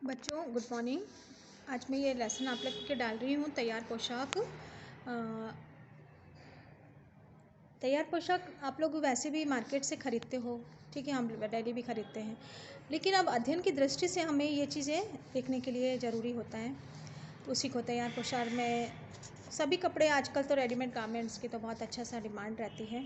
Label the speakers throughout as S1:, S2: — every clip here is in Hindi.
S1: बच्चों गुड मॉर्निंग। आज मैं ये लेसन आप लोग के डाल रही हूँ तैयार पोशाक। तैयार पोशाक आप लोग वैसे भी मार्केट से ख़रीदते हो, ठीक है, हम डेली भी ख़रीदते हैं, लेकिन अब अध्ययन की दृष्टि से हमें ये चीज़ें देखने के लिए ज़रूरी होता है। उसी को तैयार पोशाक में सभी कपड़े आजकल तो रेडीमेड गारमेंट्स की तो बहुत अच्छा सा डिमांड रहती है,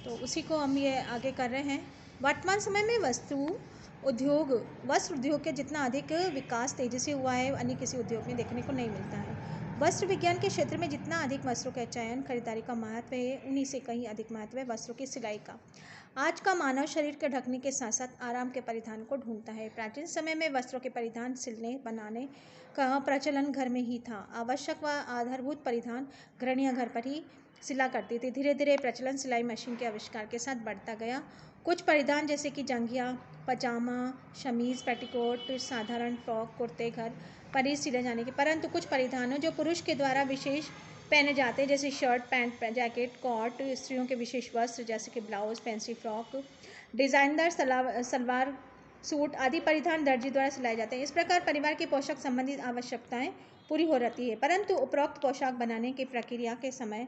S1: तो उसी को हम ये आगे कर रहे हैं। वर्तमान समय में वस्त्र उद्योग के जितना अधिक विकास तेजी से हुआ है अन्य किसी उद्योग में देखने को नहीं मिलता है। वस्त्र विज्ञान के क्षेत्र में जितना अधिक वस्त्रों का चयन खरीदारी का महत्व है, उन्हीं से कहीं अधिक महत्व है वस्त्रों की सिलाई का। आज का मानव शरीर के ढकने के साथ साथ आराम के परिधान को ढूंढता है। प्राचीन समय में वस्त्रों के परिधान सिलने बनाने का प्रचलन घर में ही था। आवश्यक व आधारभूत परिधान गृहिणियां घर पर ही सिला करती थी। धीरे धीरे प्रचलन सिलाई मशीन के आविष्कार के साथ बढ़ता गया। कुछ परिधान जैसे कि जंघिया, पजामा, शमीज, पेटीकोट, साधारण फ्रॉक, कुर्ते घर पर ही सिले जाने के, परंतु कुछ परिधानों जो पुरुष के द्वारा विशेष पहने जाते हैं जैसे शर्ट, पैंट, जैकेट, कोट, स्त्रियों के विशेष वस्त्र जैसे कि ब्लाउज, फैंसी फ्रॉक, डिजाइनदार सलवार सूट आदि परिधान दर्जी द्वारा सिलाए जाते हैं। इस प्रकार परिवार की पोशाक संबंधित आवश्यकताएं पूरी हो रहती है, परंतु उपरोक्त पोशाक बनाने की प्रक्रिया के समय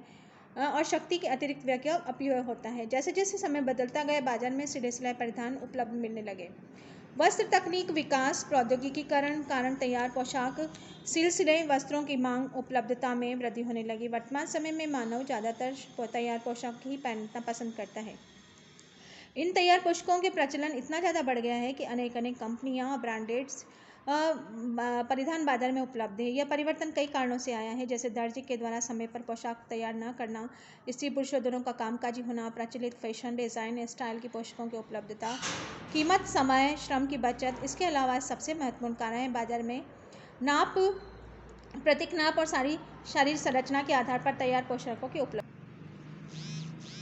S1: और शक्ति के अतिरिक्त व्यय का अपव्यय होता है। जैसे जैसे समय बदलता गया बाजार में सिले सिलाए परिधान उपलब्ध मिलने लगे। वस्त्र तकनीक विकास प्रौद्योगिकीकरण कारण तैयार पोशाक सिलसिले वस्त्रों की मांग उपलब्धता में वृद्धि होने लगी। वर्तमान समय में मानव ज़्यादातर तैयार पोशाक ही पहनना पसंद करता है। इन तैयार पोशाकों के प्रचलन इतना ज़्यादा बढ़ गया है कि अनेक कंपनियां ब्रांडेड्स परिधान बाजार में उपलब्ध है। यह परिवर्तन कई कारणों से आया है, जैसे दर्जी के द्वारा समय पर पोशाक तैयार न करना, स्त्री पुरुषों दोनों का कामकाजी होना, प्रचलित फैशन डिज़ाइन स्टाइल की पोशाकों की उपलब्धता, कीमत, समय, श्रम की बचत। इसके अलावा सबसे महत्वपूर्ण कारण है बाजार में नाप, प्रतीक नाप और शारीरिक संरचना के आधार पर तैयार पोशाकों की उपलब्धता।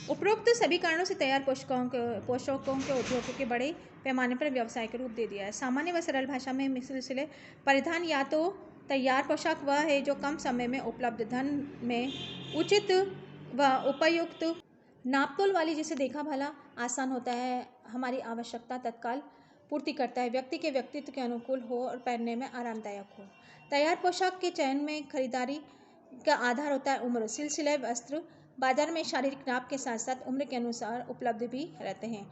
S1: उपरोक्त सभी कारणों से तैयार पोशाकों के उद्योगों के बड़े पैमाने पर व्यवसाय के रूप दे दिया है। सामान्य व सरल भाषा में सिलसिले परिधान या तो तैयार पोशाक वह है जो कम समय में उपलब्ध, धन में उचित व उपयुक्त, नापतोल वाली, जिसे देखा भला आसान होता है, हमारी आवश्यकता तत्काल पूर्ति करता है, व्यक्ति के व्यक्तित्व के अनुकूल हो और पहनने में आरामदायक हो। तैयार पोशाक के चयन में खरीदारी का आधार होता है उम्र। सिलसिले वस्त्र बाजार में शारीरिक नाप के साथ साथ उम्र के अनुसार उपलब्ध भी रहते हैं।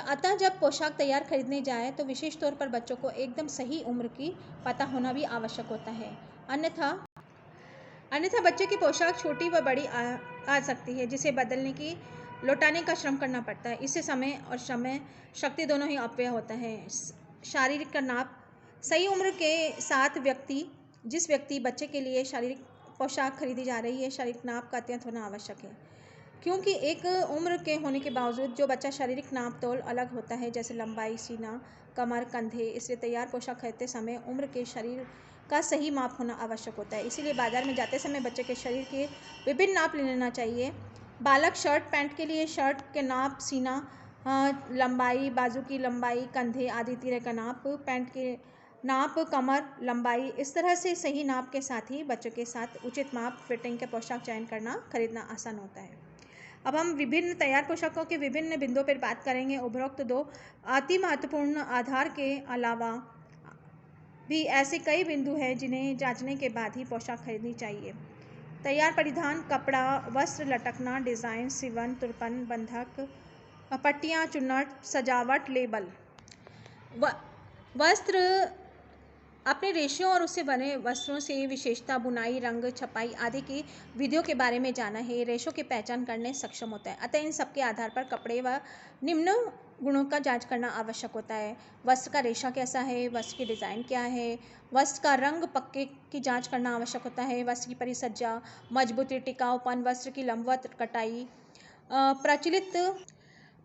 S1: अतः जब पोशाक तैयार खरीदने जाए तो विशेष तौर पर बच्चों को एकदम सही उम्र की पता होना भी आवश्यक होता है। अन्यथा बच्चे की पोशाक छोटी व बड़ी आ सकती है, जिसे बदलने की लौटाने का श्रम करना पड़ता है। इससे समय और समय शक्ति दोनों ही अपव्यय होता है। शारीरिक का नाप सही उम्र के साथ जिस व्यक्ति बच्चे के लिए शारीरिक पोशाक खरीदी जा रही है, शारीरिक नाप का अत्यंत होना आवश्यक है, क्योंकि एक उम्र के होने के बावजूद जो बच्चा शारीरिक नाप तोल अलग होता है, जैसे लंबाई, सीना, कमर, कंधे। इसलिए तैयार पोशाक खरीदते समय उम्र के शरीर का सही माप होना आवश्यक होता है। इसीलिए बाजार में जाते समय बच्चे के शरीर के विभिन्न नाप ले लेना चाहिए। बालक शर्ट पैंट के लिए शर्ट के नाप, सीना लंबाई, बाजू की लंबाई, कंधे आदि तीरे का नाप, पैंट के नाप, कमर लंबाई, इस तरह से सही नाप के साथ ही बच्चों के साथ उचित माप फिटिंग के पोशाक चयन करना खरीदना आसान होता है। अब हम विभिन्न तैयार पोशाकों के विभिन्न बिंदुओं पर बात करेंगे। उपरोक्त दो अति महत्वपूर्ण आधार के अलावा भी ऐसे कई बिंदु हैं जिन्हें जांचने के बाद ही पोशाक खरीदनी चाहिए। तैयार परिधान, कपड़ा, वस्त्र लटकना, डिज़ाइन, सिवन, तुरपन, बंधक, पट्टियाँ, चुन्नट, सजावट, लेबल। वस्त्र अपने रेशों और उससे बने वस्त्रों से विशेषता, बुनाई, रंग, छपाई आदि की विधियों के बारे में जाना है, रेशों की पहचान करने सक्षम होता है। अतः इन सब के आधार पर कपड़े व निम्न गुणों का जांच करना आवश्यक होता है। वस्त्र का रेशा कैसा है, वस्त्र की डिज़ाइन क्या है, वस्त्र का रंग पक्के की जांच करना आवश्यक होता है, वस्त्र की परिसज्जा, मजबूती, टिकाऊपन, वस्त्र की लंबवत कटाई,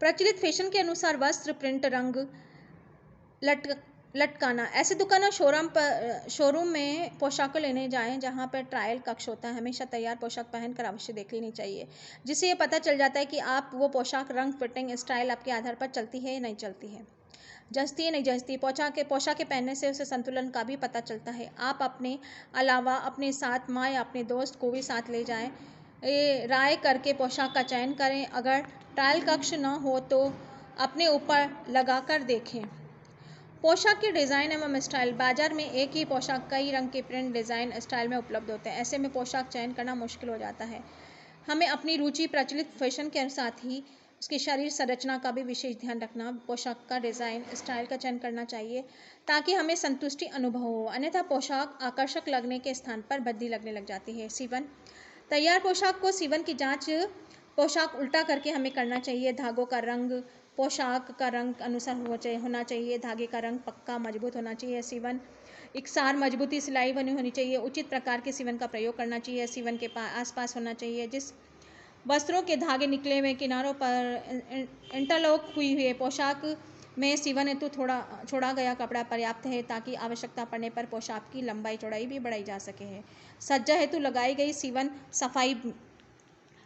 S1: प्रचलित फैशन के अनुसार वस्त्र प्रिंट, रंग लटकाना। ऐसे दुकान शोरूम में पोशाक लेने जाएं जहां पर ट्रायल कक्ष होता है। हमेशा तैयार पोशाक पहनकर अवश्य देख लेनी चाहिए, जिससे ये पता चल जाता है कि आप वो पोशाक रंग, फिटिंग, स्टाइल आपके आधार पर चलती है या नहीं चलती है, जचती है नहीं जचती। पोशाक के पहनने से उसे संतुलन का भी पता चलता है। आप अपने अलावा अपने साथ माँ या अपने दोस्त को भी साथ ले जाएं, राय करके पोशाक का चयन करें। अगर ट्रायल कक्ष न हो तो अपने ऊपर लगा कर देखें। पोशाक की डिज़ाइन एवं स्टाइल। बाजार में एक ही पोशाक कई रंग के प्रिंट, डिज़ाइन, स्टाइल में उपलब्ध होते हैं। ऐसे में पोशाक चयन करना मुश्किल हो जाता है। हमें अपनी रुचि, प्रचलित फैशन के साथ ही उसकी शरीर संरचना का भी विशेष ध्यान रखना, पोशाक का डिज़ाइन, स्टाइल का चयन करना चाहिए ताकि हमें संतुष्टि अनुभव हो। अन्यथा पोशाक आकर्षक लगने के स्थान पर भद्दी लगने लग जाती है। सीवन। तैयार पोशाक को सीवन की जांच पोशाक उल्टा करके हमें करना चाहिए। धागों का रंग पोशाक का रंग अनुसार होना चाहिए। धागे का रंग पक्का मजबूत होना चाहिए। सीवन इकसार मजबूती सिलाई बनी होनी चाहिए। उचित प्रकार के सीवन का प्रयोग करना चाहिए। सीवन के आसपास होना चाहिए। जिस वस्त्रों के धागे निकले हुए किनारों पर इंटरलॉक हुई हुई पोशाक में सीवन हेतु छोड़ा गया कपड़ा पर्याप्त है ताकि आवश्यकता पड़ने पर पोशाक की लंबाई चौड़ाई भी बढ़ाई जा सके है। सज्जा हेतु लगाई गई सीवन सफाई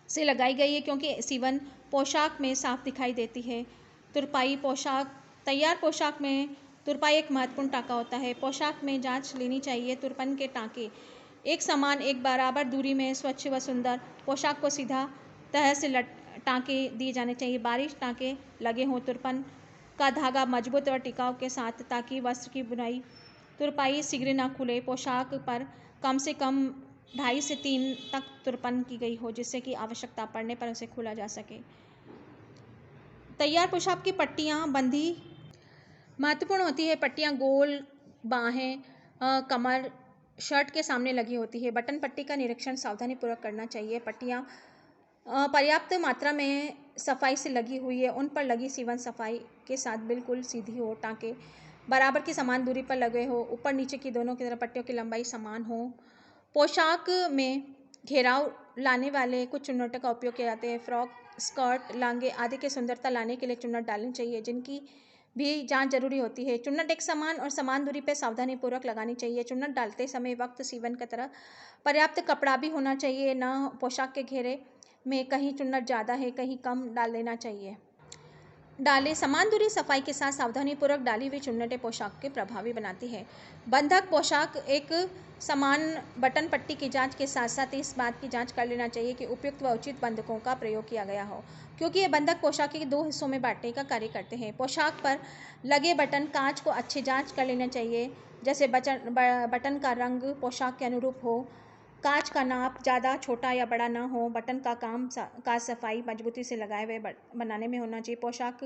S1: से लगाई गई है क्योंकि सीवन पोशाक में साफ दिखाई देती है। तुरपाई पोशाक। तैयार पोशाक में तुरपाई एक महत्वपूर्ण टाँका होता है। पोशाक में जांच लेनी चाहिए। तुरपन के टाँके एक समान एक बराबर दूरी में स्वच्छ व सुंदर पोशाक को सीधा तरह से टाँके दिए जाने चाहिए। बारीक टाँके लगे हों। तुरपन का धागा मजबूत और टिकाऊ के साथ ताकि वस्त्र की बुनाई तुरपाई शीघ्र न खुले। पोशाक पर कम से कम 2.5 से 3 तक तुरपन की गई हो जिससे कि आवश्यकता पड़ने पर उसे खोला जा सके। तैयार पोशाक की पट्टियाँ बंदी महत्वपूर्ण होती है। पट्टियाँ गोल बाहें कमर शर्ट के सामने लगी होती है। बटन पट्टी का निरीक्षण सावधानीपूर्वक करना चाहिए। पट्टियाँ पर्याप्त मात्रा में सफाई से लगी हुई है। उन पर लगी सीवन सफाई के साथ बिल्कुल सीधी हो। टाँके बराबर की समान दूरी पर लगे हो। ऊपर नीचे की दोनों की तरफ पट्टियों की लंबाई समान हो। पोशाक में घेराव लाने वाले कुछ चुन्नटों का उपयोग किया जाता है। फ्रॉक, स्कर्ट, लांगे आदि की सुंदरता लाने के लिए चुन्नट डालनी चाहिए जिनकी भी जांच जरूरी होती है। चुन्नट एक समान और समान दूरी पर सावधानीपूर्वक लगानी चाहिए। चुन्नट डालते समय वक्त सीवन की तरह पर्याप्त कपड़ा भी होना चाहिए। न पोशाक के घेरे में कहीं चुन्नट ज़्यादा है कहीं कम डाल देना चाहिए। डालें समान दूरी सफाई के साथ सावधानीपूर्वक डाली हुई चुन्नटें पोशाक के प्रभावी बनाती है। बंधक पोशाक एक समान बटन पट्टी की जांच के साथ साथ इस बात की जांच कर लेना चाहिए कि उपयुक्त व उचित बंधकों का प्रयोग किया गया हो क्योंकि ये बंधक पोशाक के 2 हिस्सों में बांटने का कार्य करते हैं। पोशाक पर लगे बटन कांच को अच्छी जांच कर लेना चाहिए जैसे बटन का रंग पोशाक के अनुरूप हो। कांच का नाप ज़्यादा छोटा या बड़ा ना हो। बटन का काम का सफाई मजबूती से लगाए हुए बनाने में होना चाहिए। पोशाक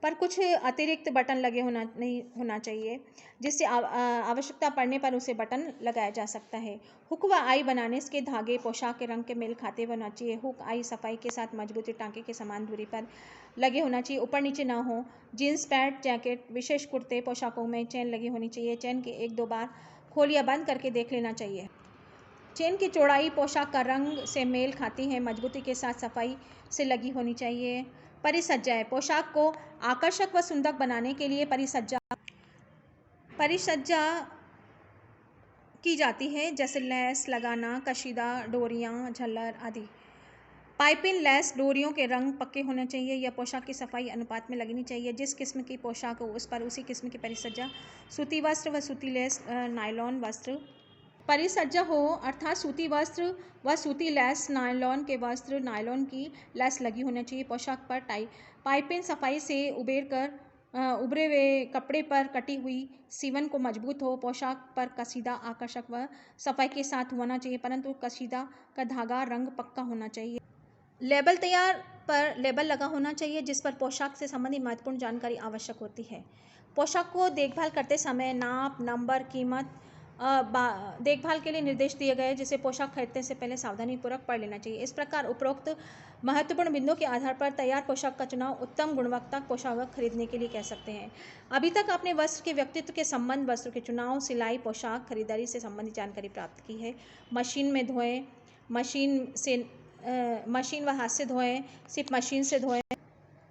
S1: पर कुछ अतिरिक्त बटन लगे नहीं होना चाहिए जिससे आवश्यकता पड़ने पर उसे बटन लगाया जा सकता है। हुक व आई बनाने के धागे पोशाक के रंग के मेल खाते हुए होना चाहिए। हुक आई सफाई के साथ मजबूती टाँके के समान दूरी पर लगे होना चाहिए। ऊपर नीचे ना हो। जीन्स पैंट जैकेट विशेष कुर्ते पोशाकों में चेन लगी होनी चाहिए। चेन के 1-2 बार खोल या बंद करके देख लेना चाहिए। चेन की चौड़ाई पोशाक का रंग से मेल खाती है। मजबूती के साथ सफाई से लगी होनी चाहिए। परिसज्जाएं पोशाक को आकर्षक व सुंदर बनाने के लिए परिसज्जा की जाती है जैसे लैस लगाना, कशीदा, डोरियां, झल्लर आदि। पाइपिंग लैस डोरियों के रंग पक्के होने चाहिए। यह पोशाक की सफाई अनुपात में लगनी चाहिए। जिस किस्म की पोशाक हो उस पर उसी किस्म की परिसज्जा। सूती वस्त्र व सूती लैस नायलॉन वस्त्र परिसज्जा हो अर्थात सूती वस्त्र व सूती लैस नायलॉन के वस्त्र नायलॉन की लैस लगी होनी चाहिए। पोशाक पर पाइपिंग सफाई से उभरे हुए कपड़े पर कटी हुई सीवन को मजबूत हो। पोशाक पर कसीदा आकर्षक व सफाई के साथ होना चाहिए परंतु कसीदा का धागा रंग पक्का होना चाहिए। लेबल तैयार पर लेबल लगा होना चाहिए जिस पर पोशाक से संबंधित महत्वपूर्ण जानकारी आवश्यक होती है। पोशाक को देखभाल करते समय नाप, नंबर, कीमत देखभाल के लिए निर्देश दिए गए जिसे पोशाक खरीदने से पहले सावधानीपूर्वक पढ़ लेना चाहिए। इस प्रकार उपरोक्त महत्वपूर्ण बिंदुओं के आधार पर तैयार पोशाक का चुनाव उत्तम गुणवत्ता पोशाक खरीदने के लिए कह सकते हैं। अभी तक आपने वस्त्र के व्यक्तित्व के संबंध, वस्त्र के चुनाव, सिलाई, पोशाक खरीदारी से संबंधित जानकारी प्राप्त की है। मशीन में धोएं, मशीन व हाथ से धोएं, सिर्फ मशीन से धोएं।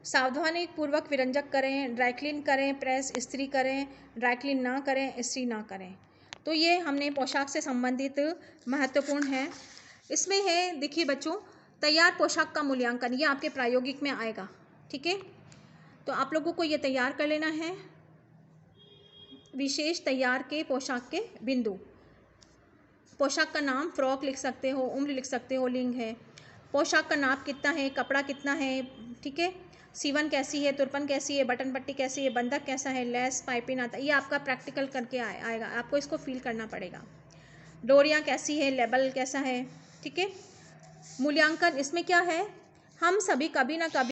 S1: सावधानीपूर्वक विरंजक करें, ड्राईक्लीन करें, प्रेस इस्त्री करें, ड्राईक्लीन ना करें, इस्त्री ना करें। तो ये हमने पोशाक से संबंधित महत्वपूर्ण है। इसमें है देखिए बच्चों तैयार पोशाक का मूल्यांकन, ये आपके प्रायोगिक में आएगा। ठीक है, तो आप लोगों को ये तैयार कर लेना है। विशेष तैयार के पोशाक के बिंदु, पोशाक का नाम फ्रॉक लिख सकते हो, उम्र लिख सकते हो, लिंग है, पोशाक का नाप कितना है, कपड़ा कितना है। ठीक है, सीवन कैसी है, तुरपन कैसी है, बटन पट्टी कैसी है, बंधक कैसा है, लेस पाइपिंग आता है, ये आपका प्रैक्टिकल करके आएगा, आपको इसको फील करना पड़ेगा। डोरियाँ कैसी है, लेबल कैसा है, ठीक है। मूल्यांकन इसमें क्या है, हम सभी कभी ना कभी